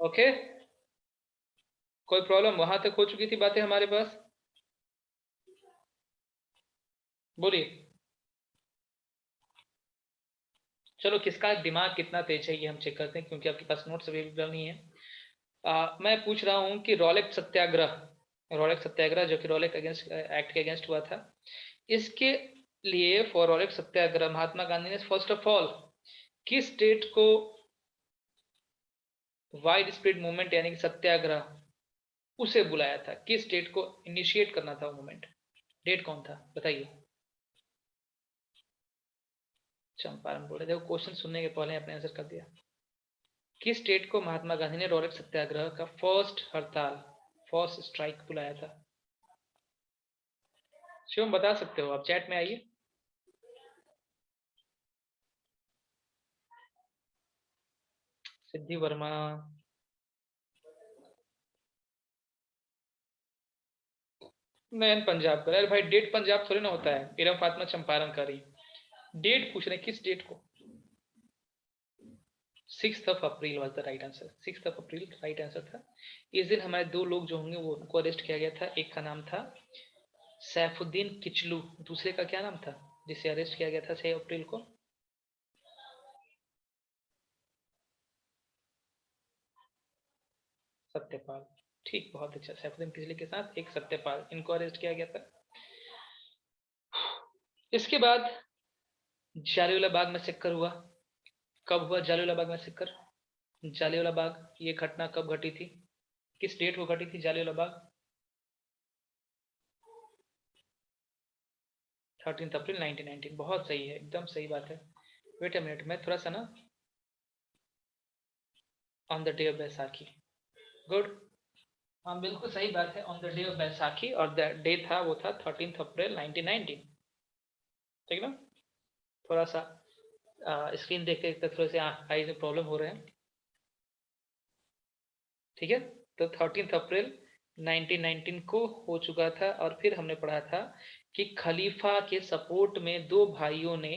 Okay, कोई problem? वहां तक हो चुकी थी बातें हमारे पास? बोलिए। चलो, किसका दिमाग कितना तेज है ये हम चेक करते हैं, क्योंकि आपके पास नोट्स अवेलेबल नहीं है। मैं पूछ रहा हूँ कि रॉलेट सत्याग्रह जो कि रॉलेट अगेंस्ट एक्ट के अगेंस्ट हुआ था, इसके लिए फॉर रॉलेट सत्याग्रह महात्मा गांधी ने फर्स्ट ऑफ ऑल किस स्टेट को वाइड स्प्रेड मूवमेंट यानी कि सत्याग्रह उसे बुलाया था? किस स्टेट को इनिशिएट करना था वो मूवमेंट? डेट कौन था बताइए। चंपारण बोले, देखो क्वेश्चन सुनने के पहले आपने आंसर कर दिया। किस स्टेट को महात्मा गांधी ने रॉलेट सत्याग्रह का फर्स्ट हड़ताल, फर्स्ट स्ट्राइक बुलाया था? शिवम बता सकते हो आप, चैट में आइए। सिद्धि वर्मा, नयन पंजाब का। अरे भाई, डेट पंजाब थोड़ी ना होता है, इरम फातिमा चंपारण का रही। डेट पूछ रहे, किस डेट को? 6 April was the right answer. 6 April right answer था। इस दिन हमारे दो लोग जो होंगे वो उनको अरेस्ट किया गया था। एक का नाम था सैफुद्दीन किचलू, दूसरे का क्या नाम था जिसे अरेस्ट किया गया था 6 अप्रैल को? सत्यपाल। ठीक, बहुत अच्छा। सैफुद्दीन किचलू के साथ एक सत्यपाल, इनको अरेस्ट किया गया था। इसके बाद जालियांवाला बाग में सिक्कर हुआ। कब हुआ जालियांवाला बाग में सिक्कर? जालियांवाला बाग ये घटना कब घटी थी? किस डेट को घटी थी जालियांवाला बाग? 13 अप्रैल 1919। बहुत सही है, एकदम सही बात है। वेट अ मिनट, मैं थोड़ा सा ना, on the day of Baisakhi. Good. हाँ बिल्कुल सही बात है, on the day of Baisakhi, और द डे था वो था 13 अप्रैल 1919। ठीक ना? थोड़ा सा स्क्रीन देखते देखते थोड़े से आईज में प्रॉब्लम हो रहे हैं। ठीक है, तो 13 अप्रैल 1919 को हो चुका था। और फिर हमने पढ़ा था कि खलीफा के सपोर्ट में दो भाइयों ने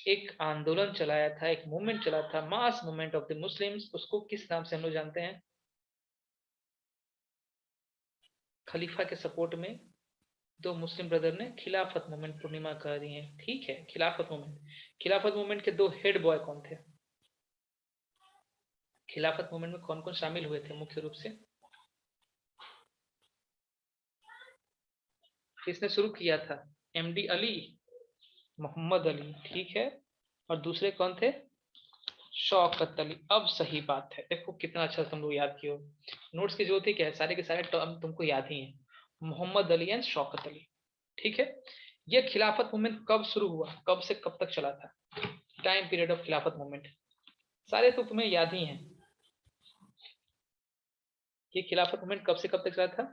एक आंदोलन चलाया था, एक मूवमेंट चला था, mass movement of the Muslims. उसको किस नाम से हम लोग जानते हैं? खलीफा के सपोर्ट में दो मुस्लिम ब्रदर ने खिलाफत मूवमेंट पूर्णिमा कर दी है। ठीक है, खिलाफत मूवमेंट। खिलाफत मूवमेंट के दो हेड बॉय कौन थे? खिलाफत मूवमेंट में कौन कौन शामिल हुए थे मुख्य रूप से? किसने शुरू किया था? एमडी अली, मोहम्मद अली। ठीक है, और दूसरे कौन थे? शौकत अली। अब सही बात है, देखो कितना अच्छा तुम लोग याद किए हो। नोट्स की जरूरत ही क्या है, सारे के सारे टर्म तुमको याद ही है। मोहम्मद अली एंड शौकत अली। ठीक है, ये खिलाफत मूवमेंट कब शुरू हुआ, कब से कब तक चला था? टाइम पीरियड ऑफ खिलाफत मूवमेंट सारे तो तुम्हें याद ही हैं। ये खिलाफत मूवमेंट कब से कब तक चला था?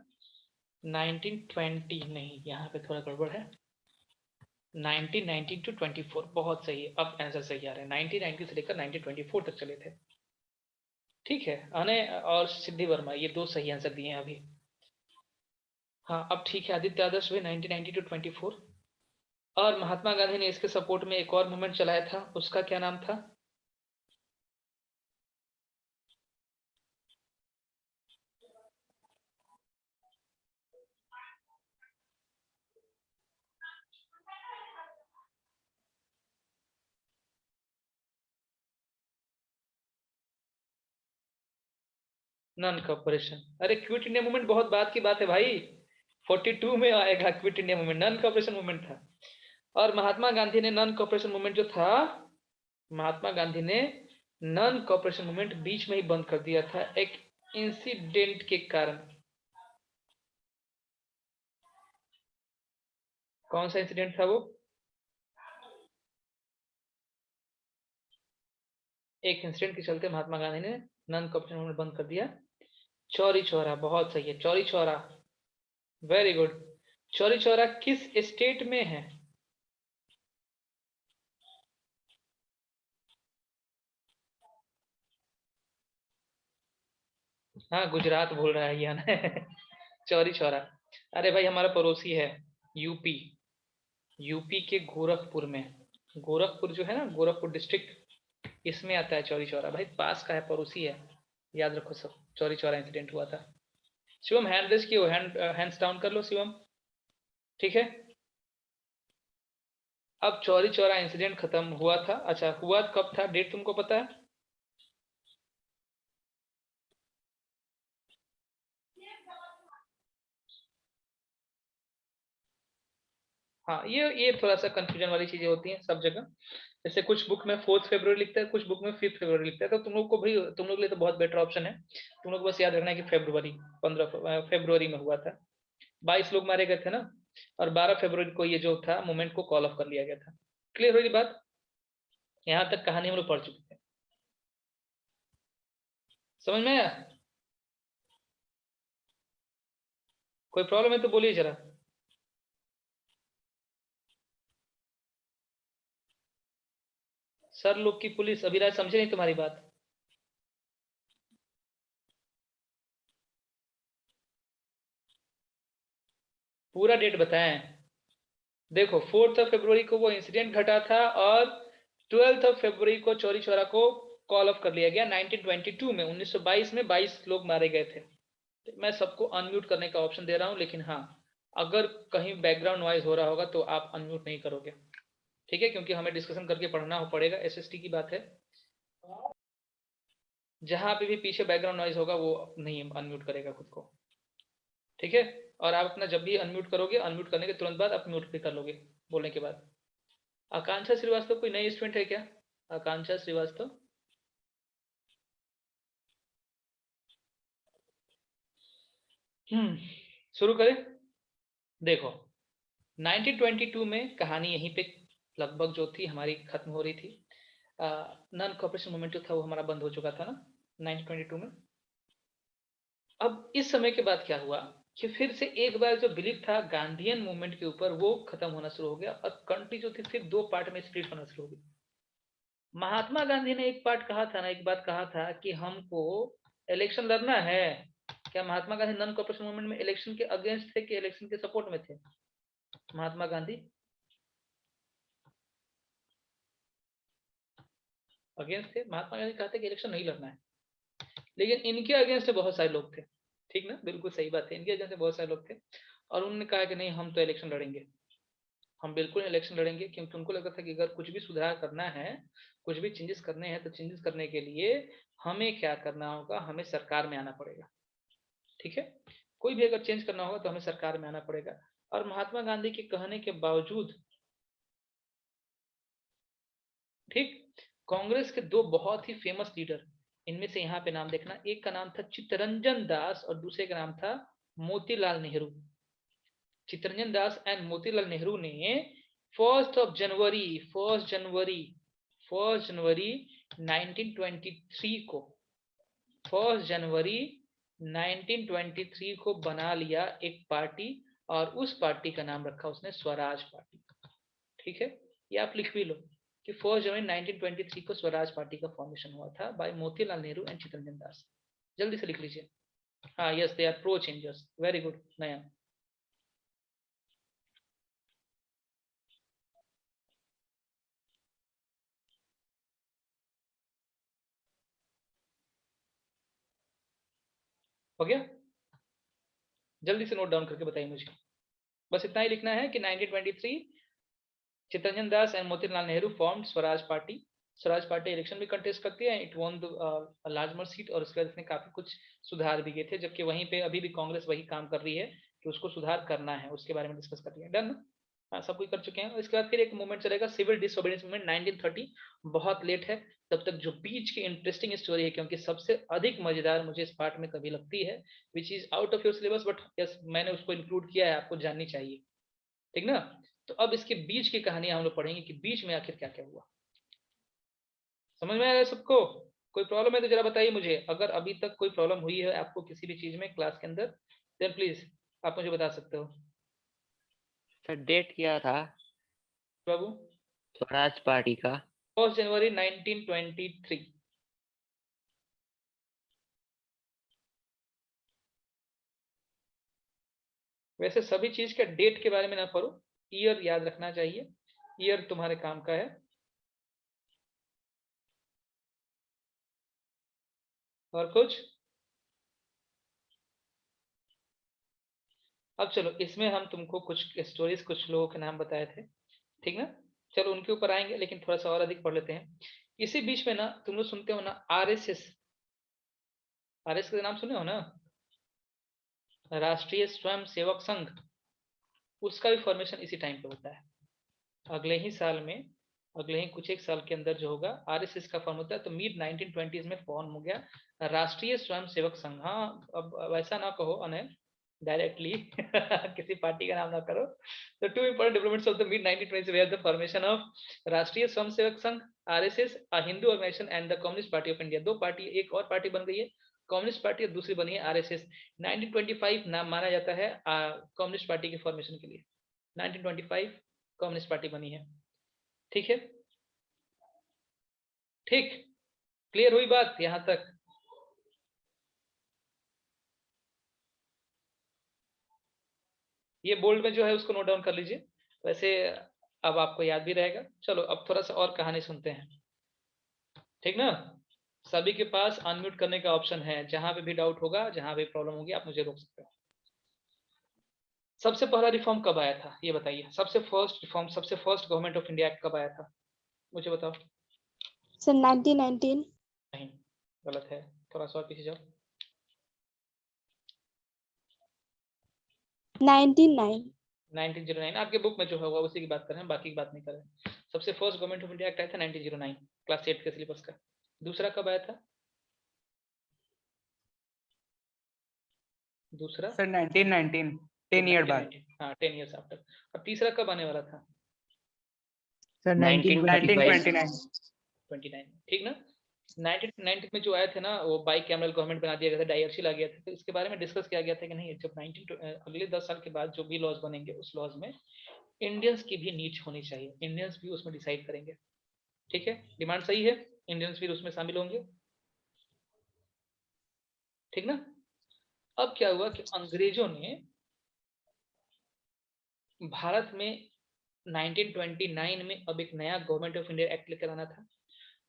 1920 नहीं, यहाँ पे थोड़ा गड़बड़ है। 1919 टू 24, बहुत सही है। अब आंसर सही आ रहा है, 1990 से लेकर 1924 तक चले थे। ठीक है, आने और सिद्धि वर्मा, ये दो सही आंसर दिए हैं अभी। हाँ अब ठीक है, आदित्य आदर्श भी 1990 टू 24। और महात्मा गांधी ने इसके सपोर्ट में एक और मूवमेंट चलाया था, उसका क्या नाम था? Non corporation. अरे क्विट इंडिया मूवमेंट बहुत बात की बात है भाई, 42 में आएगा quit India movement, non corporation movement था। और महात्मा गांधी ने नन कॉर्पोरेशन मूवमेंट जो था, महात्मा गांधी ने नन कॉर्पोरेशन मूवमेंट बीच में ही बंद कर दिया था एक इंसिडेंट के कारण। कौन सा इंसिडेंट था वो? एक इंसिडेंट के चलते महात्मा गांधी ने नन कॉर्पोरेशन मूवमेंट बंद कर दिया। चौरी चौरा, बहुत सही है, चौरी चौरा। Very good. चौरी चौरा किस स्टेट में है? हाँ गुजरात बोल रहा है ये ना। चौरी चौरा। अरे भाई हमारा पड़ोसी है, यूपी। यूपी के गोरखपुर में, गोरखपुर जो है ना, गोरखपुर डिस्ट्रिक्ट, इसमें आता है चौरी चौरा। भाई पास का है, पड़ोसी है। याद रखो सब, चौरी चौरा इंसिडेंट हुआ था। शिवम हैंड रेस कियो, हैंड्स डाउन कर लो शिवम, ठीक है। अब चौरी चौरा इंसिडेंट खत्म हुआ था, अच्छा हुआ कब था, डेट तुमको पता है? हाँ, ये थोड़ा सा कंफ्यूजन वाली चीजें होती हैं सब जगह। जैसे कुछ बुक में 4 फरवरी लिखता है, कुछ बुक में 5 फरवरी लिखता है, तो तुम लोग को भी, तुम लोग के लिए तो बहुत बेटर ऑप्शन है। तुम लोग को बस याद रखना है कि फरवरी, 15 फरवरी में हुआ था। 22 लोग मारे गए थे ना, और 12 फरवरी को ये जो था मूवमेंट को कॉल ऑफ कर लिया गया था। क्लियर हुई बात? यहाँ तक कहानी हम लोग पढ़ चुके थे, समझ में आया? कोई प्रॉब्लम है तो बोलिए जरा। सर लोग की पुलिस, अभिराज समझे नहीं तुम्हारी बात। पूरा डेट बताएं। देखो 4 फरवरी को वो इंसिडेंट घटा था, और 12 फरवरी को चौरी चौरा को कॉल ऑफ कर लिया गया 1922 में, 1922 में 22 लोग मारे गए थे। मैं सबको अनम्यूट करने का ऑप्शन दे रहा हूं, लेकिन हाँ, अगर कहीं बैकग्राउंड नॉइज हो रहा होगा तो आप अनम्यूट नहीं करोगे, ठीक है, क्योंकि हमें डिस्कशन करके पढ़ना हो पड़ेगा, एसएसटी की बात है। जहां पे भी पीछे बैकग्राउंड नॉइज होगा वो नहीं अनम्यूट करेगा खुद को, ठीक है। और आप अपना जब भी अनम्यूट करोगे, अनम्यूट करने के तुरंत बाद आप म्यूट भी कर लोगे बोलने के बाद। आकांक्षा श्रीवास्तव कोई नई स्टूडेंट है क्या? आकांक्षा श्रीवास्तव। शुरू करें। देखो 1922 में कहानी यहीं पे लगभग जो थी हमारी खत्म हो रही थी। नॉन कॉपरेशन मूवमेंट जो था वो हमारा बंद हो चुका था ना 1922 में। अब इस समय के बाद क्या हुआ कि फिर से एक बार जो बिलीफ था गांधीयन मूवमेंट के ऊपर वो खत्म होना शुरू हो गया, और कंट्री जो थी फिर दो पार्ट में स्प्लिट होना शुरू हो गई। महात्मा गांधी ने एक पार्ट कहा था ना, एक बात कहा था कि हमको इलेक्शन लड़ना है। क्या Mahatma Gandhi non cooperation movement में इलेक्शन के अगेंस्ट थे कि इलेक्शन के सपोर्ट में थे? महात्मा गांधी अगेंस्ट थे। महात्मा गांधी कहते कि इलेक्शन नहीं लड़ना है, लेकिन इनके अगेंस्ट बहुत सारे लोग थे। ठीक ना, बिल्कुल सही बात है, इनके अगेंस्ट बहुत सारे लोग थे, और उन्होंने कहा कि नहीं हम तो इलेक्शन लड़ेंगे, हम बिल्कुल इलेक्शन लड़ेंगे, क्योंकि उनको लगता था कि अगर कुछ भी सुधार करना है, कुछ भी चेंजेस करने हैं, तो चेंजेस करने के लिए हमें क्या करना होगा, हमें सरकार में आना पड़ेगा, ठीक है। कोई भी अगर चेंज करना होगा तो हमें सरकार में आना पड़ेगा। और महात्मा गांधी के कहने के बावजूद, ठीक, कांग्रेस के दो बहुत ही फेमस लीडर, इनमें से यहाँ पे नाम देखना, एक का नाम था चित्तरंजन दास और दूसरे का नाम था मोतीलाल नेहरू। चित्तरंजन दास एंड मोतीलाल नेहरू ने फर्स्ट जनवरी 1923 को, 1 जनवरी 1923 को बना लिया एक पार्टी, और उस पार्टी का नाम रखा उसने स्वराज पार्टी, ठीक है। ये आप लिख भी लो कि 1 जनवरी 1923 को स्वराज पार्टी का फॉर्मेशन हुआ था बाय मोतीलाल नेहरू एंड चित्तरंजन दास। जल्दी से लिख लीजिए। हाँ, yes they are pro changers, very good Nayan. हो गया? जल्दी से नोट डाउन करके बताइए मुझे। बस इतना ही लिखना है कि 1923 Chittaranjan Das and Motilal Nehru formed Swaraj party. Swaraj party election भी कंटेस्ट करती है, it won the large seat, और उसके बाद इसने काफी कुछ सुधार भी किए थे, जबकि वहीं पे अभी भी कांग्रेस वही काम कर रही है कि उसको सुधार करना है, उसके बारे में डिस्कस कर रही है। डन। हाँ, सब कुछ कर चुके हैं। इसके बाद फिर एक मूवमेंट चलेगा सिविल डिसोबीडियंस मूवमेंट 1930। बहुत लेट है, तब तक जो बीच की इंटरेस्टिंग स्टोरी है, क्योंकि सबसे अधिक मजेदार मुझे इस पार्ट में कभी लगती है, which is out of your syllabus, but yes मैंने उसको इंक्लूड किया है, आपको जाननी चाहिए, ठीक ना। तो अब इसके बीच की कहानी हम लोग पढ़ेंगे कि बीच में आखिर क्या क्या हुआ। समझ में आया सबको? कोई प्रॉब्लम है तो जरा बताइए मुझे, अगर अभी तक कोई प्रॉब्लम हुई है आपको किसी भी चीज में क्लास के अंदर, देन प्लीज आप मुझे बता सकते हो। सर डेट क्या था बाबू, स्वराज पार्टी का? 1 जनवरी 1923। वैसे सभी चीज के डेट के बारे में ना पढ़ो, ईयर याद रखना चाहिए, ईयर तुम्हारे काम का है। और कुछ? अब चलो इसमें हम तुमको कुछ स्टोरीज, कुछ लोगों के नाम बताए थे, ठीक ना? चलो उनके ऊपर आएंगे, लेकिन थोड़ा सा और अधिक पढ़ लेते हैं। इसी बीच में ना तुम लोग सुनते हो ना आरएसएस, आरएसएस का नाम सुने हो ना, राष्ट्रीय स्वयं सेवक संघ, उसका भी फॉर्मेशन इसी टाइम पे होता है। अगले ही साल में, अगले ही कुछ एक साल के अंदर जो होगा आरएसएस का फॉर्म होता है। तो मिड 1920s में फॉर्म हो गया राष्ट्रीय स्वयं सेवक संघ। हाँ, अब वैसा ना कहो अनय डायरेक्टली किसी पार्टी का नाम ना करो। तो two important developments of the mid 1920s where the formation of Rashtriya Swayam Sevak Sangh, RSS, a Hindu organization and the communist party of India. दो पार्टी, एक और पार्टी बन गई है कम्युनिस्ट पार्टी और दूसरी बनी है आरएसएस। 1925 नाम माना जाता है कम्युनिस्ट पार्टी के फॉर्मेशन के लिए। 1925 कम्युनिस्ट पार्टी बनी है, ठीक है? ठीक, क्लियर हुई बात यहां तक? ये बोल्ड में जो है उसको नोट डाउन कर लीजिए, वैसे अब आपको याद भी रहेगा। चलो अब थोड़ा सा और कहानी सुनते हैं, ठीक ना? सभी के पास अनम्यूट करने का ऑप्शन है, जहां पे भी डाउट होगा, जहां भी प्रॉब्लम होगी, आप मुझे रोक सकते हो। सबसे पहला रिफॉर्म कब आया था ये बताइए? सबसे फर्स्ट रिफॉर्म, सबसे first government of India act कब आया था, मुझे बताओ। सर 1919। नहीं, गलत है, थोड़ा सा और पीछे जाओ। 1909। 1909 आपके बुक में जो होगा उसी की बात कर रहे हैं, बाकी की बात नहीं कर रहे हैं। सबसे first government of India act आया था 1909, क्लास 8 के सिलेबस का। दूसरा कब आया था? दूसरा सर 1919, 10 ईयर बाद। 1919, हाँ 10 ईयर्स आफ्टर। और तीसरा कब आने वाला था? सर 1929। 29, ठीक ना? 1990 में जो आए थे ना, वो बाई कैमरल गवर्नमेंट बना दिया गया था, डायरेक्शियल आ गया था। तो इसके बारे में डिस्कस किया गया था कि नहीं, जब 19 अगले 10 साल के बाद जो भी लॉज बनेंगे उस लॉज में इंडियंस की भी नीच होनी चाहिए, इंडियंस भी उसमें डिसाइड करेंगे, ठीक है? डिमांड सही है, इंडियंस भी उसमें शामिल होंगे, ठीक ना? अब क्या हुआ कि अंग्रेजों ने भारत में 1929 में अब एक नया गवर्नमेंट ऑफ इंडिया एक्ट लेकर आना था।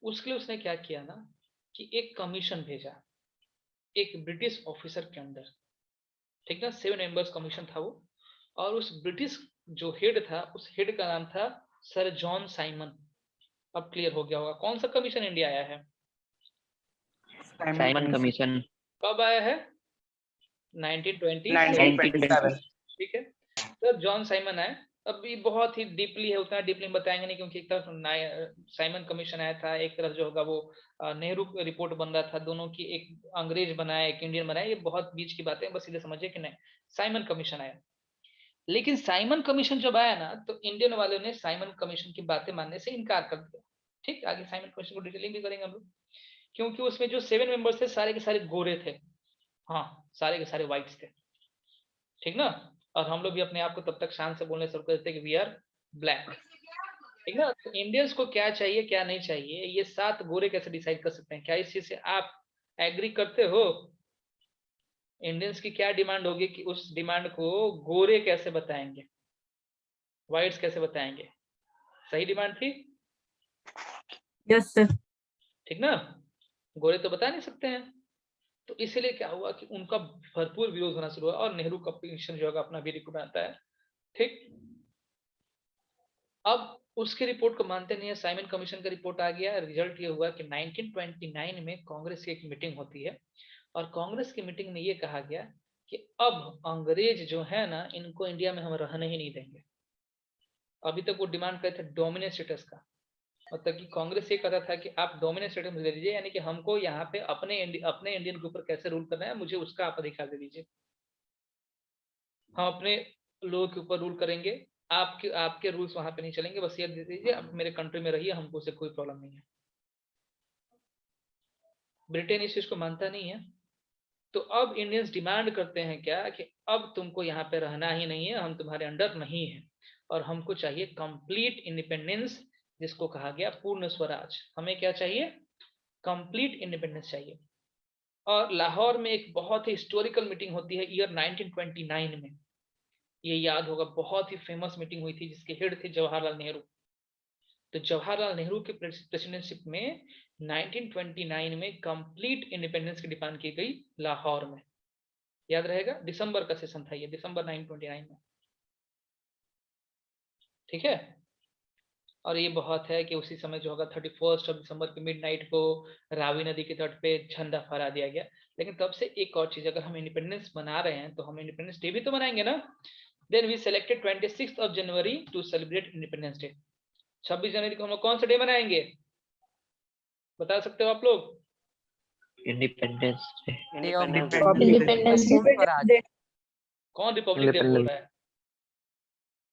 उसके लिए उसने क्या किया ना कि एक कमीशन भेजा, एक ब्रिटिश ऑफिसर के अंडर, ठीक ना? 7 मेंबर्स कमीशन था वो। और उस ब्रिटिश जो हेड था, उस हेड का नाम था सर जॉन साइमन। अब क्लियर हो गया होगा कौन सा कमीशन इंडिया आया है। साइमन कमीशन कब आया है? 1920, 1927। ठीक है? तो जॉन साइमन आए। अब ये बहुत ही डीपली है, उतना डीपली बताएंगे नहीं, क्योंकि एक तरफ साइमन कमीशन आया था, एक तरफ जो होगा वो नेहरू रिपोर्ट बन रहा था, दोनों की, एक अंग्रेज बनाया एक इंडियन बनाया, ये बहुत बीच की बातें, बस सीधे समझिए कि नहीं साइमन कमीशन आया। लेकिन साइमन कमीशन जब आया ना, तो इंडियन वालों ने साइमन कमीशन की बातें मानने से इनकार कर दिया। ठीक, आगे साइमन कमीशन को डिटेलिंग भी करेंगे हम लोग, क्योंकि उसमें जो 7 मेंबर्स थे सारे के सारे गोरे थे, हाँ सारे के सारे व्हाइट्स थे, ठीक ना? और हम लोग भी अपने आप को तब तक शान से बोलने शुरू कर देते कि वी आर ब्लैक, ठीक ना? तो इंडियंस को क्या चाहिए क्या नहीं चाहिए, ये 7 गोरे कैसे डिसाइड कर सकते हैं? क्या इस चीज से आप एग्री करते हो? इंडियंस की क्या डिमांड होगी कि उस डिमांड को गोरे कैसे बताएंगे, व्हाइट्स कैसे बताएंगे? सही डिमांड थी? Yes sir. ठीक ना? गोरे तो बता नहीं सकते हैं। तो इसीलिए क्या हुआ कि उनका भरपूर विरोध होना शुरू हुआ, और नेहरू कमीशन जो है अपना भी रिपोर्ट बनाता है, ठीक? अब उसके रिपोर्ट को मानते नहीं है, साइमन कमीशन का रिपोर्ट आ गया। रिजल्ट ये हुआ कि 1929 में कांग्रेस की एक मीटिंग होती है, और कांग्रेस की मीटिंग में ये कहा गया कि अब अंग्रेज जो है ना, इनको इंडिया में हम रहने ही नहीं देंगे। अभी तक वो डिमांड करते थे डोमिनेट स्टेटस का, मतलब कि कांग्रेस ये कहता था कि आप डोमिनेट स्टेटस दे दीजिए, यानी कि हमको यहाँ पे अपने इंडियन के ऊपर कैसे रूल करना है, मुझे उसका आप अधिकार दे दीजिए, हम अपने लोगों के ऊपर रूल करेंगे, आपके आपके रूल्स वहां पे नहीं चलेंगे, बस ये दे दीजिए, आप मेरे कंट्री में रहिए, हमको उससे कोई प्रॉब्लम नहीं है। ब्रिटेन इस चीज को मानता नहीं है। तो अब इंडियंस डिमांड करते हैं क्या कि अब तुमको यहाँ पे रहना ही नहीं है, हम तुम्हारे अंडर नहीं है, और हमको चाहिए कंप्लीट इंडिपेंडेंस, जिसको कहा गया पूर्ण स्वराज। हमें क्या चाहिए? कंप्लीट इंडिपेंडेंस चाहिए। और लाहौर में एक बहुत ही हिस्टोरिकल मीटिंग होती है ईयर 1929 में, ये याद होगा, बहुत ही फेमस मीटिंग हुई थी, जिसके हेड थे जवाहरलाल नेहरू। तो जवाहरलाल नेहरू के प्रेसिडेंटशिप में 1929 में कंप्लीट इंडिपेंडेंस की डिमांड की गई लाहौर में। याद रहेगा, दिसंबर का सेशन था ये, दिसंबर 1929 में। ठीक है। और ये बहुत है कि उसी समय जो होगा 31 दिसंबर के मिडनाइट को रावी नदी के तट पे झंडा फहरा दिया गया। लेकिन तब से एक और चीज, अगर हम इंडिपेंडेंस मना रहे हैं तो हम इंडिपेंडेंस डे भी तो मनाएंगे ना। Then we selected 26 January to celebrate independence day. 26 जनवरी को हम लोग कौन सा डे मनाएंगे, बता सकते हो आप लोग? Independence day. Day of Independence Independence. कौन रिपब्लिक डे बोल रहा है?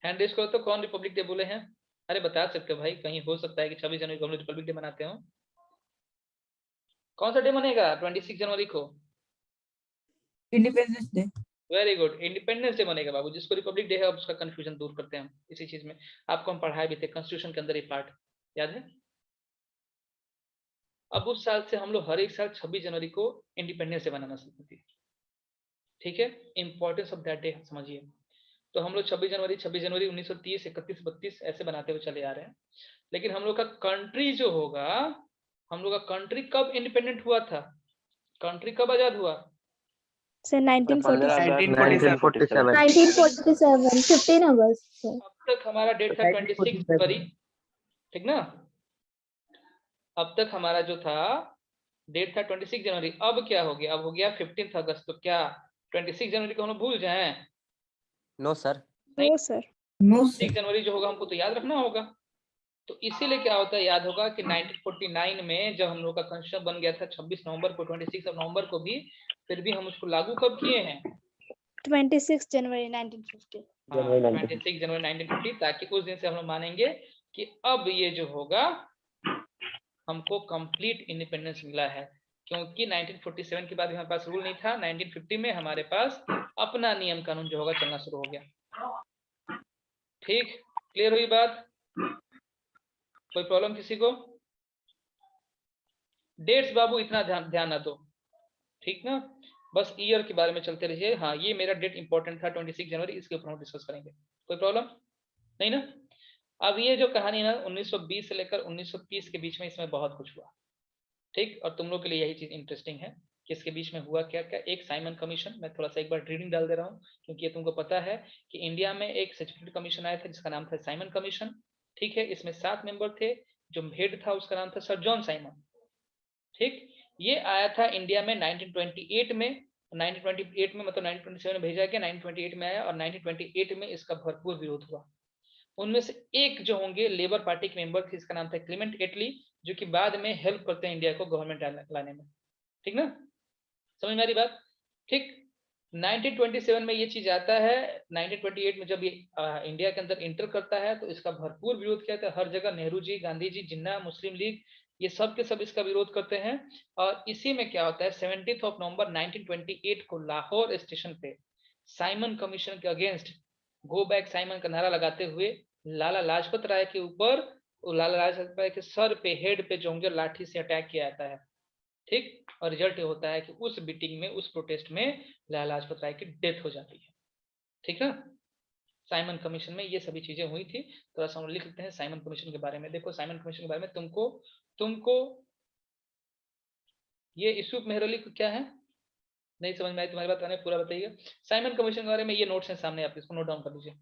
हैंड रेस करो तो कौन रिपब्लिक डे बोले हैं? अरे बता सकते हो भाई, कहीं हो सकता है कि 26 जनवरी को हम लोग रिपब्लिक डे मनाते हो। कौन सा डे मनेगा 26 जनवरी को? Independence Day. Very good, independence day बनेगा बाबू। जिसको रिपब्लिक डे है अब उसका कंफ्यूजन दूर करते हैं हम इसी चीज में। आपको हम पढ़ाए भी थे कॉन्स्टिट्यूशन के अंदर ये पार्ट, याद है? अब उस साल से हम लोग हर एक साल 26 जनवरी को इंडिपेंडेंस डे मनाना शुरू किए। ठीक है, इंपॉर्टेंस ऑफ दैट डे समझिए। तो हम लोग 26 जनवरी 1930, 31, 32 ऐसे बनाते हुए चले आ रहे हैं। लेकिन हम लोग का कंट्री जो होगा, हम लोग का कंट्री कब इंडिपेंडेंट हुआ था? कंट्री कब आजाद हुआ? Sir, 1947. 1947. 1947, 15 August, sir. अब तक हमारा डेट था 26 जनवरी, ठीक ना? अब तक हमारा जो था डेट था 26 जनवरी। अब क्या हो गया? अब हो गया 15 अगस्त। तो क्या 26 जनवरी को हम लोग भूल जाएं? No sir. No, sir. No, 6 sir. जनवरी जो होगा हमको तो याद रखना होगा। तो इसीलिए क्या होता है, याद होगा कि 1949 में जब हम लोग का कॉन्स्टिट्यूशन बन गया था 26 नवंबर को, 26 नवंबर को भी, फिर भी हम उसको लागू कब किए हैं? 26 January 1950. 26 जनवरी 1950, ताकि उस दिन से हम लोग मानेंगे कि अब ये जो होगा हमको कंप्लीट इंडिपेंडेंस मिला है। क्योंकि 1947 के बाद हमारे पास रूल नहीं था, 1950 में हमारे पास अपना नियम कानून जो होगा चलना शुरू हो गया। ठीक, क्लियर हुई बात? कोई प्रॉब्लम किसी को? डेट्स बाबू इतना ध्यान ना दो, ठीक ना? बस ईयर के बारे में चलते रहिए। हाँ, ये मेरा डेट इंपॉर्टेंट था 26 जनवरी, इसके ऊपर हम डिस्कस करेंगे। कोई प्रॉब्लम नहीं ना? अब ये जो कहानी है ना 1920 से लेकर 1930 के बीच में, इसमें बहुत कुछ हुआ। ठीक, और तुम लोग के लिए यही चीज इंटरेस्टिंग है कि इसके बीच में हुआ क्या क्या। एक साइमन कमीशन, मैं थोड़ा सा एक बार रीडिंग डाल दे रहा हूँ, क्योंकि ये तुमको पता है कि इंडिया में एक सचिव कमीशन आया था जिसका नाम था साइमन कमीशन। ठीक है, इसमें 7 मेंबर थे। जो हेड था उसका नाम था सर जॉन साइमन। ठीक, ये आया था इंडिया में 1928 में। 1928 में मतलब 1927 में भेजा गया, 1928 में आया और 1928 में इसका भरपूर विरोध हुआ। उनमें से एक जो होंगे लेबर पार्टी के मेंबर थे, इसका नाम था क्लीमेंट एटली, जो कि बाद में हेल्प करते हैं इंडिया को गवर्नमेंट लाने में। ठीक ना, समझ में आ रही बात? ठीक, 1927 में ये चीज आता है। 1928 में जब ये इंडिया के अंदर इंटर करता है तो इसका भरपूर विरोध किया था हर जगह। नेहरू जी, गांधी जी, जिन्ना, मुस्लिम लीग, ये सब के सब इसका विरोध करते हैं। और इसी में क्या होता है, 17 नवंबर 1928 को लाहौर स्टेशन पे साइमन कमीशन के अगेंस्ट गो बैक साइमन का नारा लगाते हुए लाला लाजपत राय के ऊपर, लाला लाजपत राय के सर पे, हेड पे जो होंगे लाठी से अटैक किया जाता है। ठीक, और रिजल्ट ये होता है कि उस बीटिंग में, उस प्रोटेस्ट में लाला लाजपत राय की डेथ हो जाती है। ठीक है, साइमन कमीशन में ये सभी चीजें हुई थी। थोड़ा सा हम लिख लेते हैं साइमन कमीशन के बारे में। देखो, साइमन कमीशन के बारे में तुमको ये इशू मेहरली को क्या है नहीं समझ में आई तुम्हारी बात, आने पूरा बताइए। साइमन कमीशन के बारे में ये नोट्स हैं सामने, आप इसको नोट डाउन कर लीजिए।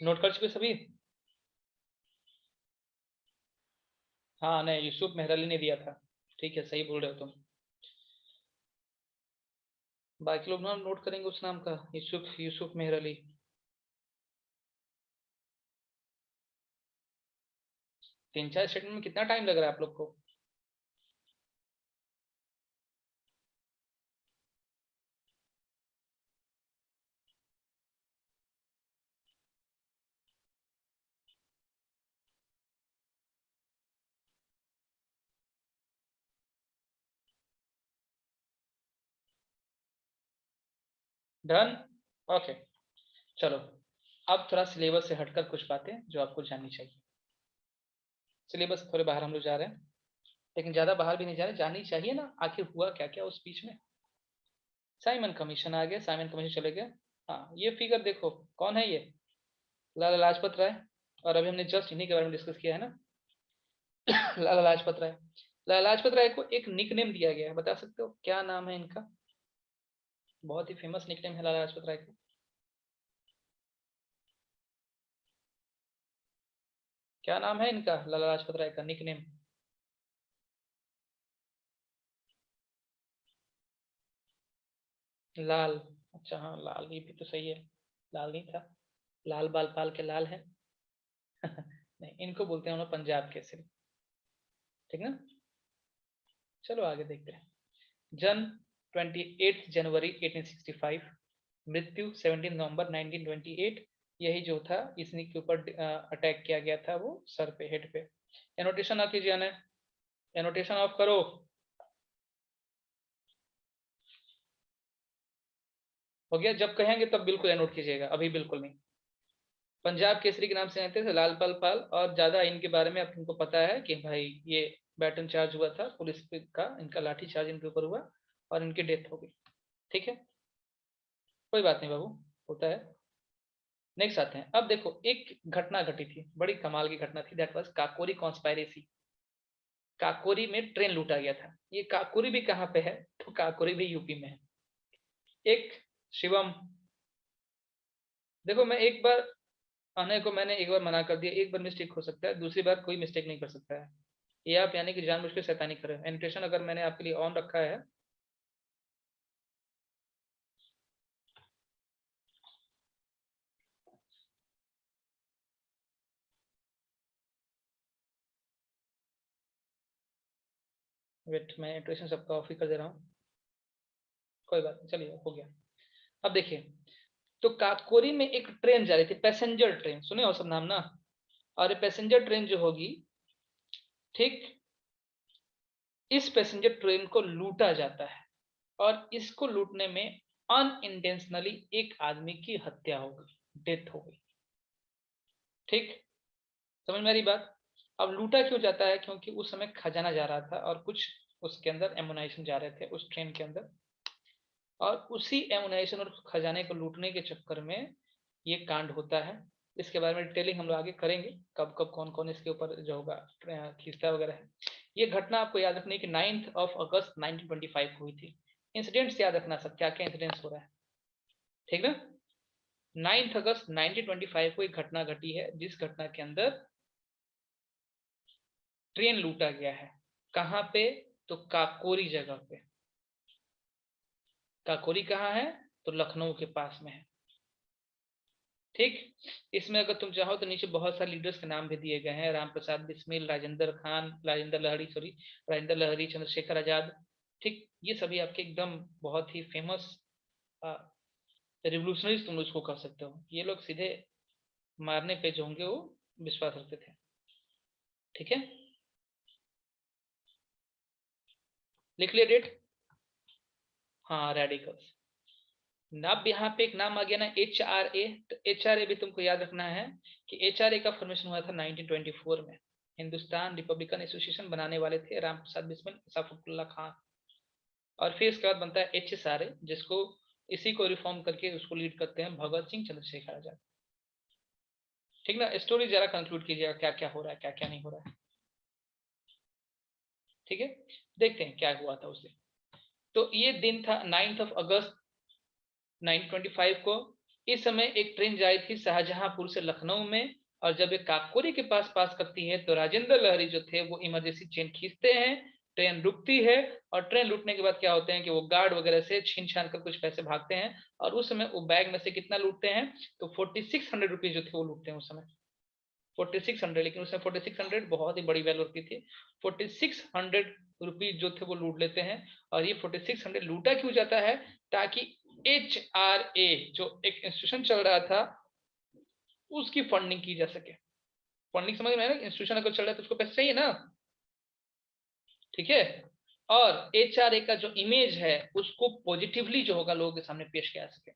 नोट कर चुके सभी? हाँ नहीं, यूसुफ मेहरली ने दिया था। ठीक है, सही बोल रहे हो तुम। बाकी लोग नाम नोट करेंगे उस नाम का, यूसुफ यूसुफ मेहरली। तीन चार स्टेटमेंट में कितना टाइम लग रहा है आप लोग को? Done, okay. चलो, अब थोड़ा सिलेबस से हटकर कुछ बातें जो आपको जाननी चाहिए। सिलेबस से थोड़े बाहर हम लोग जा रहे हैं, लेकिन ज्यादा बाहर भी नहीं जा रहे, जाननी चाहिए ना आखिर हुआ क्या क्या उस बीच में। साइमन कमीशन आ गया, साइमन कमीशन चले गए। हाँ, ये फिगर देखो, कौन है ये? लाला लाजपत राय। और अभी हमने जस्ट इन्हीं के बारे में डिस्कस किया है ना। लाला लाजपत राय। लाला लाजपत राय को एक निकनेम दिया गया है, बता सकते हो क्या नाम है इनका? बहुत ही फेमस निकनेम है लाला लाजपत राय का। क्या नाम है इनका लाला लाजपत राय का निकनेम? लाल। अच्छा हाँ, लाल, ये भी तो सही है। लाल नहीं था, लाल बाल पाल के लाल है। नहीं, इनको बोलते हैं उन्होंने पंजाब केसरी। ठीक ना। चलो आगे देखते हैं। जन्म 28 जनवरी 1865, मृत्यु 17 नवंबर 1928। यही जो था, इसी के ऊपर अटैक किया गया था, वो सर पे, हेड पे। एनोटेशन ऑफ कीजिए ना, एनोटेशन ऑफ करो। हो गया? जब कहेंगे तब बिल्कुल एनोट कीजिएगा, अभी बिल्कुल नहीं। पंजाब केसरी के नाम से आते थे लाल पाल पाल, और ज्यादा इनके बारे में अब तुमको पता है कि भाई ये बैटन चार्ज हुआ था पुलिस का, इनका लाठी चार्ज इनके ऊपर हुआ और इनकी डेथ हो गई। ठीक है, कोई बात नहीं बाबू, होता है। नेक्स्ट आते हैं। अब देखो, एक घटना घटी थी, बड़ी कमाल की घटना थी, that was Kakori conspiracy. Kakori में ट्रेन लूटा गया था। ये काकोरी भी कहाँ पे है? तो काकोरी भी यूपी में है। एक शिवम, देखो मैं एक बार आने को मैंने एक बार मना कर दिया, एक बार मिस्टेक हो सकता है, दूसरी बार कोई मिस्टेक नहीं कर सकता है। ये आप यानी कि जानबूझ के शैतानी कर रहे हो। एनोटेशन अगर मैंने आपके लिए ऑन रखा है, वेट मैं एनोटेशन सबका ऑफ ही कर दे रहा हूँ, कोई बात नहीं, चलिए हो गया। अब देखिए, तो काकोरी में एक ट्रेन जा रही थी, पैसेंजर ट्रेन, सुने हो सब नाम ना। और ये पैसेंजर ट्रेन जो होगी, ठीक, इस पैसेंजर ट्रेन को लूटा जाता है, और इसको लूटने में अनइंटेंशनली एक आदमी की हत्या हो गई, डेथ हो गई। ठीक, समझ में आ रही बात? अब लूटा क्यों जाता है? क्योंकि उस समय खजाना जा रहा था और कुछ उसके अंदर एमुनाइजेशन जा रहे थे उस ट्रेन के अंदर, और उसी एमुनाइजेशन और खजाने को लूटने के चक्कर में ये कांड होता है। इसके बारे में डिटेलिंग हम लोग आगे करेंगे, कब कब कौन कौन इसके ऊपर जो होगा खींचता वगैरह है। ये घटना आपको याद रखनी है कि 9 अगस्त 1925 हुई थी। इंसिडेंट्स याद रखना सब, क्या क्या इंसिडेंट्स हो रहा है, ठीक ना। 9 अगस्त 1925 को एक घटना घटी है, जिस घटना के अंदर ट्रेन लूटा गया है। कहाँ पे? तो काकोरी जगह पे। काकोरी कहाँ है? तो लखनऊ के पास में है। ठीक, इसमें अगर तुम चाहो तो नीचे बहुत सारे लीडर्स के नाम भी दिए गए हैं, राम प्रसाद बिस्मिल, राजेंद्र खान, राजेंद्र लहरी, सॉरी, राजेंद्र लहरी, चंद्रशेखर आजाद। ठीक, ये सभी आपके एकदम बहुत ही फेमस रिवोल्यूशनरीज तुम उसको कह सकते हो। ये लोग सीधे मारने पे जो होंगे वो विश्वास रखते थे। ठीक है, लिख लिया डेट? हाँ, रेडिकल्स। अब यहाँ पे एक नाम आ गया ना, HRA। तो HRA भी तुमको याद रखना है कि HRA का फॉर्मेशन हुआ था 1924 में। हिंदुस्तान रिपब्लिकन एसोसिएशन बनाने वाले थे राम प्रसाद बिस्मिल, सैफुल्लाह खान। और फिर इसके बाद बनता है HSRA, जिसको इसी को रिफॉर्म करके उसको लीड करते हैं भगत सिंह, चंद्रशेखर आजाद। ठीक ना, स्टोरी जरा कंक्लूड कीजिएगा, क्या क्या हो रहा है, क्या क्या नहीं हो रहा है। ठीक है, देखते हैं क्या हुआ था उस दिन। तो ये दिन था 9 अगस्त 1925 को। इस समय एक ट्रेन जा रही थी शाहजहांपुर से लखनऊ में, और जब ये काकोरी के पास करती है तो राजेंद्र लहरी जो थे वो इमरजेंसी चेन खींचते हैं, ट्रेन रुकती है, और ट्रेन लूटने के बाद क्या होते हैं कि वो गार्ड वगैरह से छीन छान कर कुछ पैसे भागते हैं, और उस समय वो बैग में से कितना लूटते हैं, तो 4600 रुपीज जो थे वो लूटते हैं उस समय, 4600, लेकिन उसमें 4600 बहुत ही बड़ी वैल्यू की थी, 4600 रुपीज जो थे वो लूट लेते हैं। और ये 4600 लूटा क्यों जाता है, ताकि HRA जो एक इंस्टीट्यूशन चल रहा था उसकी फंडिंग की जा सके। फंडिंग समझ में आया ना, इंस्टीट्यूशन अगर चल रहा है तो उसको पैसे चाहिए ना, ठीक है। और HRA का जो इमेज है उसको पॉजिटिवली जो होगा लोगों के सामने पेश किया जा सके,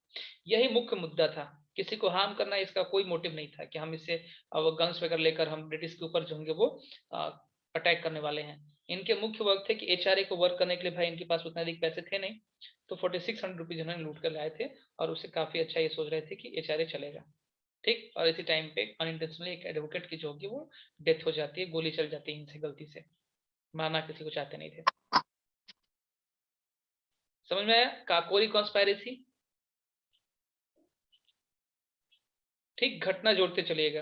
यही मुख्य मुद्दा था। किसी को हार्म करना इसका कोई मोटिव नहीं था कि हम इससे गन्स वगैरह लेकर हम ब्रिटिश के ऊपर जो होंगे वो अटैक करने वाले हैं। इनके मुख्य वर्क थे कि HRA को वर्क करने के लिए भाई इनके पास उतने अधिक पैसे थे नहीं, तो 4600 रुपीज उन्होंने लूट कर लाए थे, और उससे काफी अच्छा ये सोच रहे थे कि HRA चलेगा, ठीक। और इसी टाइम पे अनइंटेंशनली एक एडवोकेट की जो होगी वो डेथ हो जाती है, गोली चल जाती है इनसे गलती से, मारना किसी को चाहते नहीं थे। समझ में आया काकोरी कॉन्स्पायरेसी, ठीक। घटना जोड़ते चलिएगा।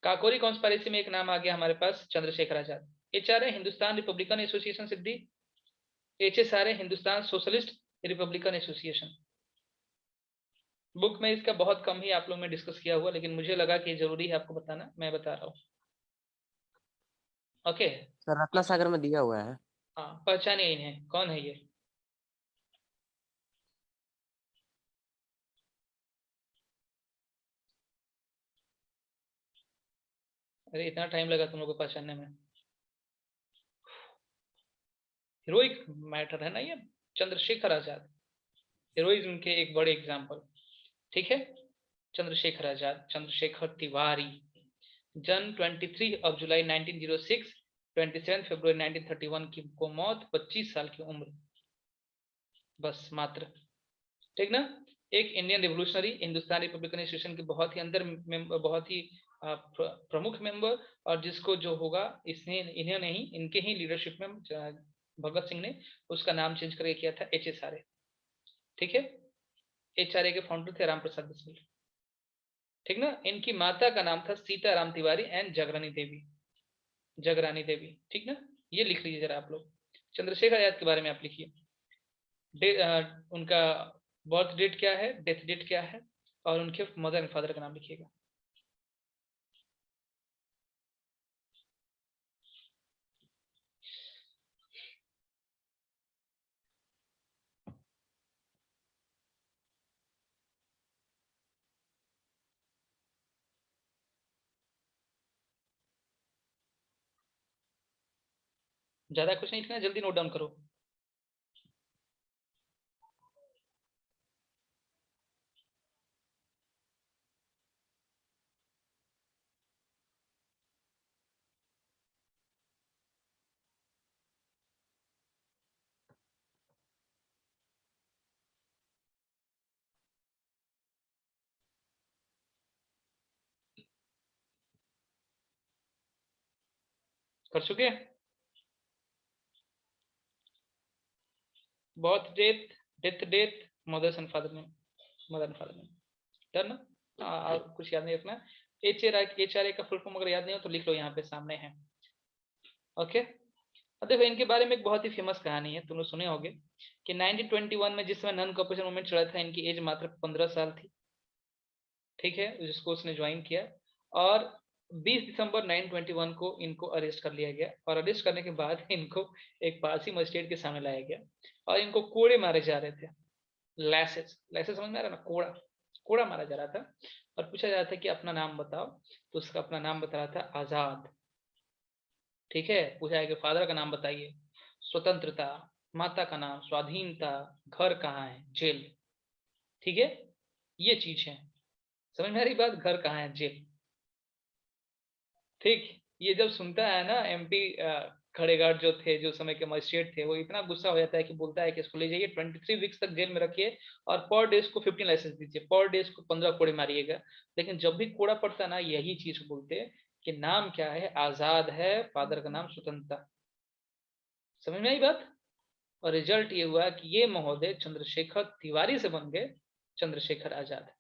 काकोरी कॉन्स्पायरेसी में एक नाम आ गया हमारे पास, Chandrashekhar Azad. HRA Hindustan Republican association सिद्धि, HSRA Hindustan socialist Republican association. Book में इसका बहुत कम ही आप लोग में डिस्कस किया हुआ, लेकिन मुझे लगा कि जरूरी है आपको बताना, मैं बता रहा हूँ। ओके सर रत्ना सागर में दिया हुआ है। हाँ, पहचानिए इन्हें, कौन है ये? अरे इतना टाइम लगा तुम लोग को पहचानने में, हीरोइक मैटर है ना ये। चंद्रशेखर आजाद हीरोइज्म के एक बड़े एग्जाम्पल, ठीक है। चंद्रशेखर आजाद, चंद्रशेखर तिवारी, जन्म 23 जुलाई 1906, 27 फरवरी 1931 की को मौत, 25 साल की उम्र बस मात्र, ठीक ना। एक Indian revolutionary, Hindustan Republican association के बहुत ही अंदर बहुत ही प्रमुख मेंबर, और जिसको जो होगा इसने इन्हें नहीं इनके ही लीडरशिप में भगत सिंह ने उसका नाम चेंज करके किया था HSRA, ठीक है। HRA के फाउंडर थे राम प्रसाद बिस्मिल, ठीक ना। इनकी माता का नाम था सीताराम तिवारी एंड जगरानी देवी, जगरानी देवी, ठीक ना। ये लिख लीजिए जरा आप लोग। चंद्रशेखर आजाद के बारे में आप लिखिए, उनका बर्थ डेट क्या है, डेथ डेट क्या है, और उनके मदर एंड फादर का नाम लिखिएगा। ज्यादा कुछ नहीं लिखना, जल्दी नोट डाउन करो। कर चुके? Birth date, death date, mothers and father name, mother and father name, done. और कुछ याद नहीं रखना। HRA का फुल फॉर्म अगर याद नहीं हो तो लिख लो, यहाँ पे सामने है, ओके। अब देखो इनके बारे में एक बहुत ही फेमस कहानी है, तुम लोग सुने होंगे कि 1921 में जिस समय नन कॉर्पोरेशन मूवमेंट चला था, इनकी एज मात्र 15 साल थी, ठीक है, जिसको उसने ज्वाइन किया। और 20 दिसंबर 1921 को इनको अरेस्ट कर लिया गया, और अरेस्ट करने के बाद इनको एक पारसी मजिस्ट्रेट के सामने लाया गया, और इनको कोड़े मारे जा रहे थे, लैसेस, लैसेस समझ में आ रहा है ना, कोड़ा, कोड़ा मारा जा रहा था। और पूछा जा रहा था कि अपना नाम बताओ, तो उसका अपना नाम बता रहा था आजाद, ठीक है। पूछा है कि फादर का नाम बताइए, स्वतंत्रता, माता का नाम स्वाधीनता, घर कहाँ है, जेल, ठीक है। ये चीज है, समझ में आ रही बात, घर कहाँ है, जेल, ठीक। ये जब सुनता है ना MP खड़ेगार्ड जो थे, जो समय के मजिस्ट्रेट थे, वो इतना गुस्सा हो जाता है कि बोलता है कि इसको ले जाइए 23 वीक्स तक जेल में रखिए, और पर डे को 15 लाइसेंस दीजिए, पर डे को 15 कोड़े मारिएगा। लेकिन जब भी कोड़ा पड़ता ना, यही चीज बोलते कि नाम क्या है, आजाद है, फादर का नाम स्वतंत्रता। समझ में आई बात। और रिजल्ट ये हुआ कि ये महोदय चंद्रशेखर तिवारी से बन गए चंद्रशेखर आजाद,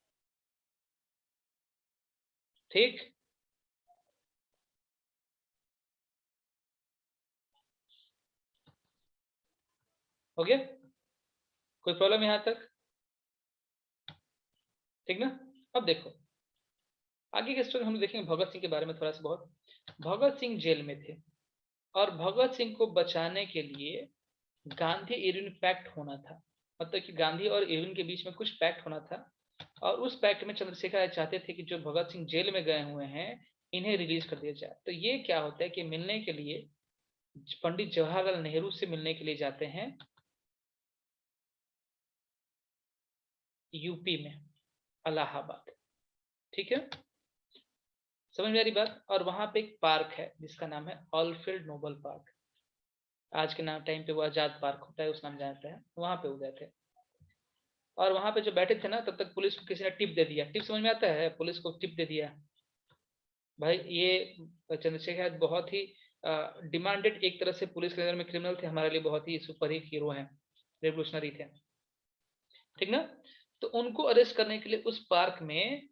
ठीक, हो गया? कोई प्रॉब्लम यहाँ तक? ठीक ना? अब देखो आगे की स्टोरी हम देखेंगे भगत सिंह के बारे में थोड़ा सा बहुत। भगत सिंह जेल में थे और भगत सिंह को बचाने के लिए गांधी इरविन पैक्ट होना था, मतलब कि गांधी और इरविन के बीच में कुछ पैक्ट होना था और उस पैक्ट में चंद्रशेखर आजाद चाहते थे कि जो भगत सिंह जेल में गए हुए हैं इन्हें रिलीज कर दिया जाए। तो ये क्या होता है कि मिलने के लिए पंडित जवाहरलाल नेहरू से मिलने के लिए जाते हैं यूपी में, इलाहाबाद। ठीक है, समझ में आ रही बात? और वहां पे एक पार्क है जिसका नाम है ऑलफील्ड नोबल पार्क, आज के नाम टाइम पे वो आजाद पार्क होता है, उस नाम जानते हैं, वहां पे हो गए थे। और वहां पे जो बैठे थे ना तब तक पुलिस को किसी ने टिप दे दिया। टिप समझ में आता है? पुलिस को टिप दे दिया, भाई ये चंद्रशेखर बहुत ही डिमांडेड, एक तरह से पुलिस के नजर में क्रिमिनल थे, हमारे लिए बहुत ही सुपर हिट हीरो हैं, रेवोल्यूशनरी थे। ठीक ना? तो उनको अरेस्ट करने के लिए उस पार्क में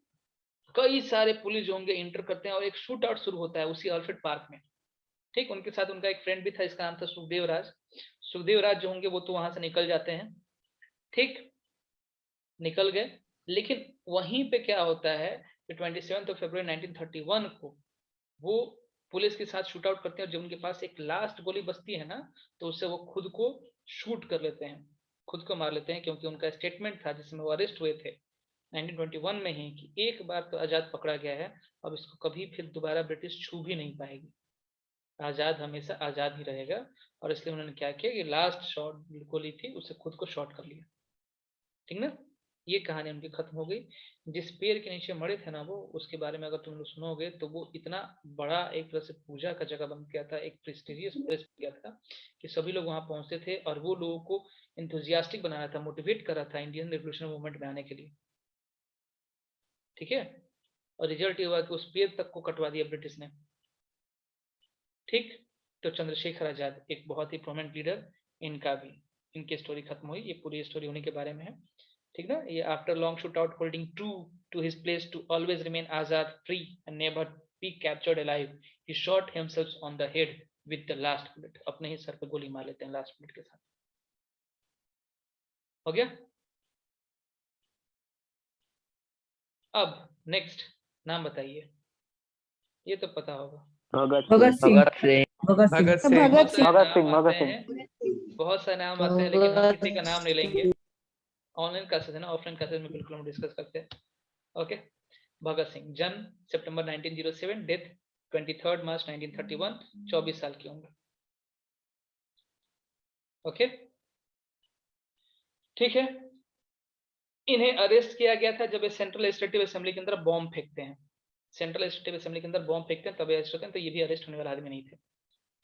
कई सारे पुलिस जो होंगे इंटर करते हैं और एक शूट आउट शुरू होता है उसी ऑलफील्ड पार्क में। ठीक, उनके साथ उनका एक फ्रेंड भी था, इसका नाम था सुखदेव राज। सुखदेव राज जो होंगे वो तो वहां से निकल जाते हैं। ठीक, निकल गए, लेकिन वहीं पे क्या होता है कि 27 फरवरी 1931 को वो पुलिस के साथ शूट आउट करते हैं और जब उनके पास एक लास्ट गोली बचती है ना तो उससे वो खुद को शूट कर लेते हैं, खुद को मार लेते हैं, क्योंकि उनका स्टेटमेंट था जिसमें वो अरेस्ट हुए थे 1921 में ही कि एक बार तो आजाद पकड़ा गया है, अब इसको कभी फिर दोबारा ब्रिटिश छू भी नहीं पाएगी, आजाद हमेशा आजाद ही रहेगा। और इसलिए उन्होंने क्या किया कि लास्ट शॉट गोली थी उससे खुद को शॉट कर लिया। ठीक ना? ये कहानी उनकी खत्म हो गई। जिस पेड़ के नीचे मरे थे ना वो, उसके बारे में अगर तुम लोग सुनोगे तो वो इतना बड़ा एक तरह से पूजा का जगह बन गया था, एक प्रेस्टिजियस प्लेस बन गया था कि सभी लोग वहां पहुंचते थे और वो लोगों को इंथुजियास्टिक बना रहा था, मोटिवेट कर रहा था इंडियन रिवोल्यूशन मूवमेंट में आने के लिए। ठीक है, और रिजल्ट ये हुआ कि उस पेड़ तक को कटवा दिया ब्रिटिश ने। ठीक, तो चंद्रशेखर आजाद एक बहुत ही प्रोमिनेंट लीडर, इनका भी, इनकी स्टोरी खत्म हुई, ये पूरी स्टोरी उन्हीं के बारे में है। ठीक ना? ये after long shootout holding true to his place to always remain Azad free and never be captured alive, he shot himself on the head with the last bullet, अपने ही सर पे गोली मार लेते हैं लास्ट बुलेट के साथ। हो गया? अब नेक्स्ट नाम बताइए, ये तो पता होगा। भगत सिंह भगत सिंह भगत सिंह भगत सिंह भगत सिंह बहुत सारे नाम आते हैं लेकिन हम किसी का नाम नहीं लेंगे। ऑनलाइन क्लासेस है ना, ऑफलाइन क्लासेस में बिल्कुल हम डिस्कस करते हैं। ओके, भगत सिंह जन्म सितंबर 1907, डेथ 23 मार्च 1931, 24 साल की उम्र। ओके, ठीक है। इन्हें अरेस्ट किया गया था जब ये सेंट्रल लेजिस्लेटिव असेंबली के अंदर बॉम्ब फेंकते हैं, सेंट्रल लेजिस्लेटिव असेंबली के अंदर बॉम्ब फेंकते हैं तब अरेस्ट होते हैं, तो ये भी अरेस्ट होने वाला आदमी नहीं थे।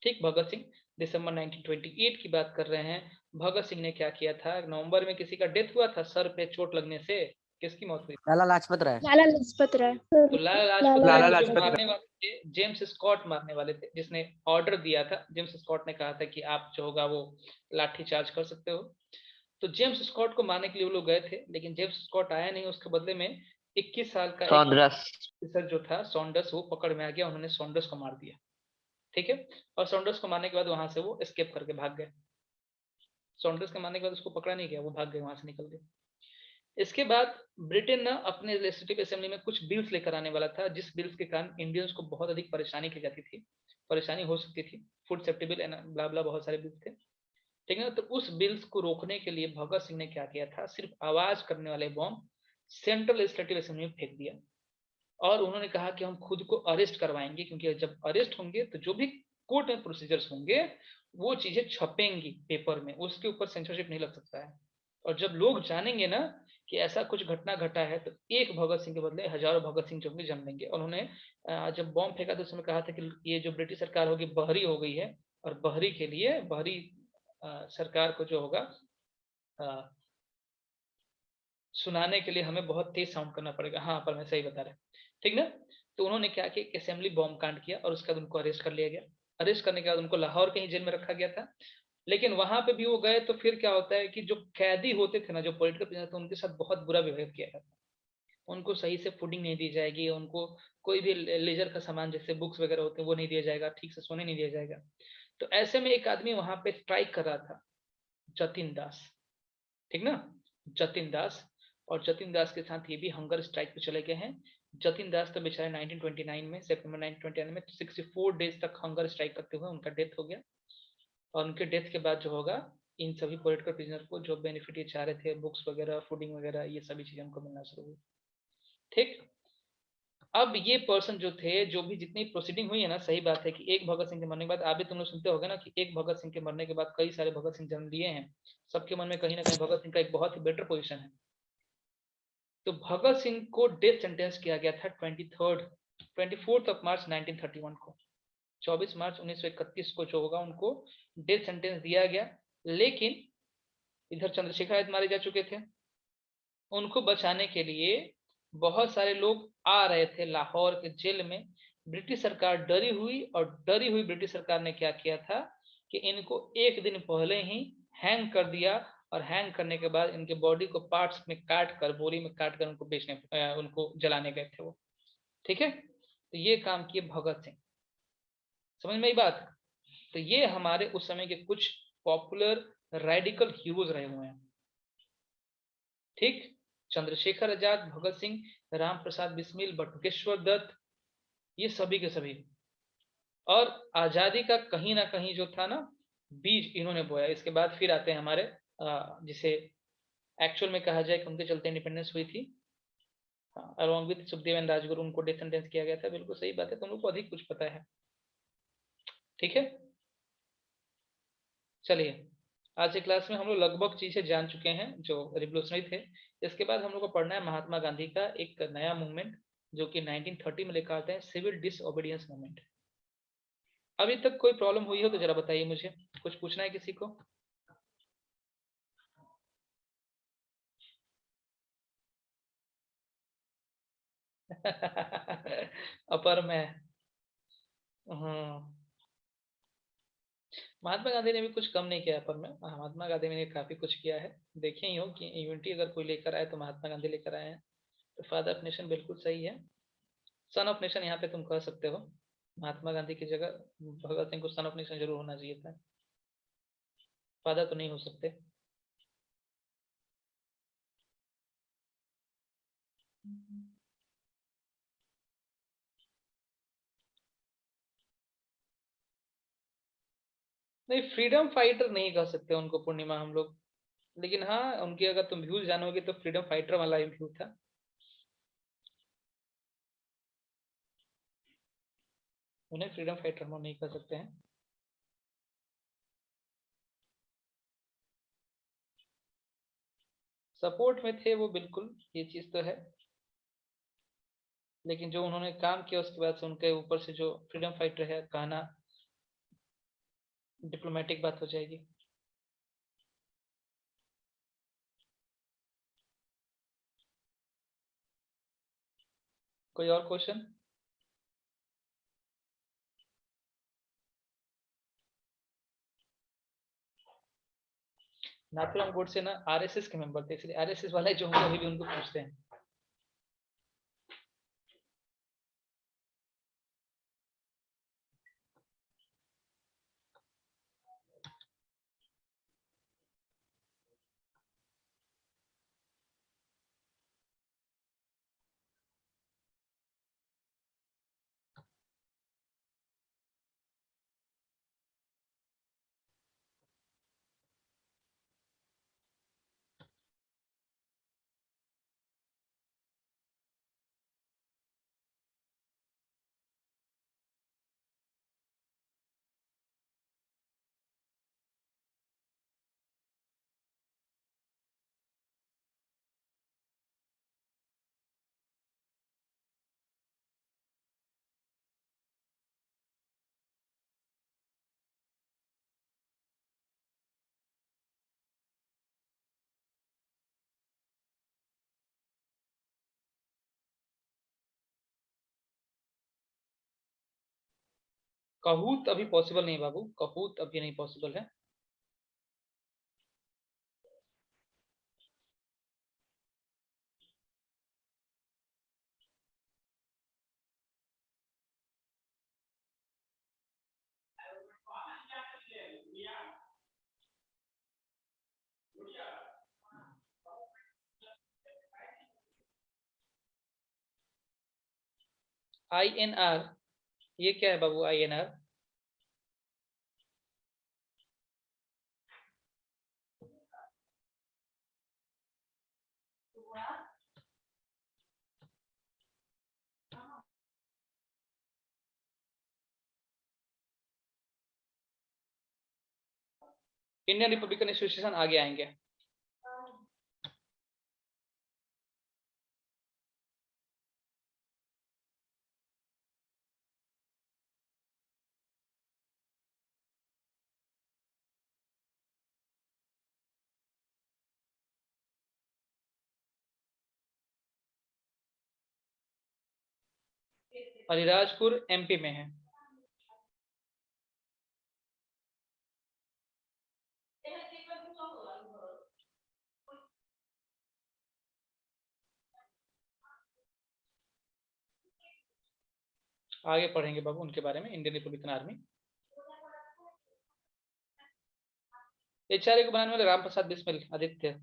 ठीक, भगत सिंह दिसंबर 1928 की बात कर रहे हैं। भगत सिंह ने क्या किया था, नवंबर में किसी का डेथ हुआ था सर पे चोट लगने से। किसकी मौत हुई? लाला लाजपत राय। लाला लाजपत राय। तो लाला लाजपत लाला राय को जो लाजपत मारने वाले थे जेम्स स्कॉट मारने वाले थे, जिसने ऑर्डर दिया था। जेम्स स्कॉट ने कहा था कि आप जो होगा वो लाठी चार्ज कर सकते हो। तो जेम्स स्कॉट को मारने के लिए वो लोग गए थे, लेकिन जेम्स स्कॉट आया नहीं, उसके बदले में 21 साल का एक सॉन्डर्स ऑफिसर जो था सॉन्डर्स, वो पकड़ में आ गया, उन्होंने सॉन्डर्स को मार दिया। ठीक है, और सॉन्डर्स को मारने के बाद वहां से वो एस्केप करके भाग गए। सॉन्डर्स के मारने के बाद उसको पकड़ा नहीं गया, वो भाग गए, वहां से निकल गए। इसके बाद ब्रिटेन ना अपने लेजिस्लेटिव असेंबली में कुछ बिल्स लेकर आने वाला था, जिस बिल्स के कारण इंडियंस को बहुत अधिक परेशानी की जाती थी, परेशानी हो सकती थी। Food safety bill and blah blah बहुत सारे बिल्स थे। ठीक है, तो उस बिल्स को रोकने के लिए भगत सिंह ने क्या किया था, सिर्फ आवाज करने वाले बॉम्ब सेंट्रल लेजिस्लेटिव असेंबली में फेंक दिया और उन्होंने कहा कि हम खुद को अरेस्ट करवाएंगे, क्योंकि जब अरेस्ट होंगे तो जो भी कोर्ट में प्रोसीजर्स होंगे वो चीजें छपेंगी पेपर में, उसके ऊपर सेंसरशिप नहीं लग सकता है। और जब लोग जानेंगे ना कि ऐसा कुछ घटना घटा है तो एक भगत सिंह के बदले हजारों भगत सिंह जो होंगे जन्म लेंगे। उन्होंने जब बॉम्ब फेंका तो उसमें कहा था कि ये जो ब्रिटिश सरकार होगी बहरी हो गई है, और बहरी के लिए बहरी सरकार को जो होगा सुनाने के लिए हमें बहुत तेज साउंड करना पड़ेगा। हाँ पर मैं सही बता रहा, ठीक ना? तो उन्होंने क्या किया, असेंबली बॉम्ब कांड किया और उसके बाद उनको अरेस्ट कर लिया गया। अरेस्ट करने के बाद उनको लाहौर के ही जेल में रखा गया था। लेकिन वहां पे भी वो गए तो फिर क्या होता है कि जो कैदी होते थे ना, जो पॉलिटिकल प्रिजनर थे, उनके साथ बहुत बुरा व्यवहार किया जाता। उनको सही से फूडिंग नहीं दी जाएगी, उनको कोई भी लेजर का सामान जैसे बुक्स वगैरह होते हैं वो नहीं दिया जाएगा, ठीक से सोने नहीं दिया जाएगा। तो ऐसे में एक आदमी वहां पे स्ट्राइक कर रहा था, जतिन दास, ठीक ना, जतिन दास। और जतिन दास के साथ ये भी हंगर स्ट्राइक पे चले गए हैं। जतिन दास तो बेचारे 1929 में, सितंबर 1929 में 64 डेज तक हंगर स्ट्राइक करते हुए उनका डेथ हो गया। और उनके डेथ के बाद जो होगा, इन सभी पॉलिटिकल प्रिजनर को जो बेनिफिट ये चाह रहे थे, बुक्स वगैरह, फूडिंग वगैरह, ये सभी चीजें उनको मिलना शुरू हुई। ठीक, अब ये पर्सन जो थे, जो भी जितनी प्रोसीडिंग हुई है ना, सही बात है कि एक भगत सिंह के मरने के बाद, आप भी तुम लोग सुनते होगे ना कि एक भगत सिंह के मरने के बाद कई सारे भगत सिंह जन्म लिए हैं, सबके मन में कहीं ना कहीं भगत सिंह का एक बहुत ही बेटर पोजीशन है। तो भगत सिंह को डेथ सेंटेंस किया गया था 24 मार्च 1931 को, 24 मार्च 1931 को जो होगा उनको डेथ सेंटेंस दिया गया। लेकिन इधर चंद्रशेखर आजाद मारे जा चुके थे, उनको बचाने के लिए बहुत सारे लोग आ रहे थे लाहौर के जेल में। ब्रिटिश सरकार डरी हुई, और डरी हुई ब्रिटिश सरकार ने क्या किया था कि इनको एक दिन पहले ही हैंग कर दिया, और हैंग करने के बाद इनके बॉडी को पार्ट्स में काट कर, बोरी में काट कर उनको बेचने, उनको जलाने गए थे वो। ठीक है, तो ये काम किए भगत सिंह, समझ में आई बात। तो ये हमारे उस समय के कुछ पॉपुलर रेडिकल हीरोज रहे हुए हैं। ठीक, चंद्रशेखर आजाद, भगत सिंह, राम प्रसाद बिस्मिल, बटुकेश्वर दत्त, ये सभी के सभी। और आजादी का कहीं ना कहीं जो था ना बीज इन्होंने बोया। इसके बाद फिर आते हैं हमारे जिसे एक्चुअल में कहा जाए कि उनके चलते इंडिपेंडेंस हुई थी, along with Sukhdev and Rajguru, उनको डेथ सेंटेंस किया गया था। बिल्कुल सही बात है, तुम लोग को अधिक कुछ पता है। ठीक है, चलिए, आज की क्लास में हम लोग लगभग चीजें जान चुके हैं जो रिवोल्यूशनरी थे। इसके बाद हम लोग को पढ़ना है महात्मा गांधी का एक नया मूवमेंट, जो कि 1930 में लेकर आते हैं, सिविल डिसओबीडियंस मूवमेंट। अभी तक कोई प्रॉब्लम हुई हो तो जरा बताइए मुझे, कुछ पूछना है किसी को? अपर में, महात्मा गांधी ने भी कुछ कम नहीं किया अपर में, महात्मा गांधी ने काफी कुछ किया है। देखे ही हो कि यूनिटी अगर कोई लेकर आए तो महात्मा गांधी लेकर आए हैं। तो फादर ऑफ नेशन बिल्कुल सही है, सन ऑफ नेशन यहाँ पे तुम कह सकते हो। महात्मा गांधी की जगह भगत सिंह को सन ऑफ नेशन जरूर होना चाहिए था, फादर तो नहीं हो सकते। नहीं, फ्रीडम फाइटर नहीं कह सकते उनको पूर्णिमा हम लोग, लेकिन हाँ उनके अगर तुम व्यूज जानोगे तो फ्रीडम फाइटर वाला ही व्यू था। उन्हें फ्रीडम फाइटर हम नहीं कह सकते हैं। सपोर्ट में थे वो, बिल्कुल ये चीज तो है, लेकिन जो उन्होंने काम किया उसके बाद से उनके ऊपर से जो फ्रीडम फाइटर है कहना डिप्लोमेटिक बात हो जाएगी। कोई और क्वेश्चन? नाथुराम गोडसे ना आरएसएस के मेंबर थे, इसलिए आरएसएस वाले जो होंगे अभी भी उनको पूछते हैं। कहूत अभी पॉसिबल नहीं बाबू, कहूत अभी नहीं पॉसिबल है। INR, ये क्या है बाबू INR? इंडियन रिपब्लिकन एसोसिएशन आगे आएंगे। अलीराजपुर MP में है। आगे पढ़ेंगे बाबू उनके बारे में, इंडियन रिपब्लिकन आर्मी। HRA को बनाने वाले राम प्रसाद बिस्मिल, आदित्य।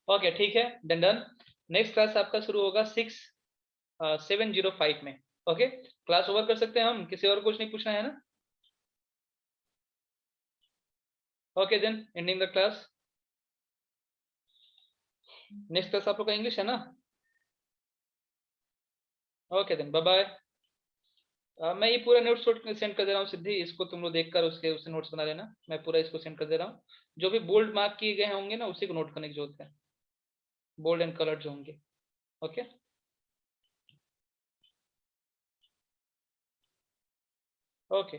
ओके ठीक है, डन। नेक्स्ट क्लास आपका शुरू होगा 705 में। ओके, क्लास ओवर कर सकते हैं हम, किसी और कुछ नहीं पूछना है ना? Okay then, ending the class. Next class आप लोग का इंग्लिश है ना? Okay then, bye bye. मैं ये पूरा नोट्स सेंड कर दे रहा हूँ सिद्धि, इसको तुम लोग देखकर उससे नोट्स बना लेना। मैं पूरा इसको सेंड कर दे रहा हूँ, जो भी बोल्ड मार्क किए गए होंगे ना उसी को नोट करने की जरूरत है, बोल्ड एंड कलर जो होंगे। Okay okay.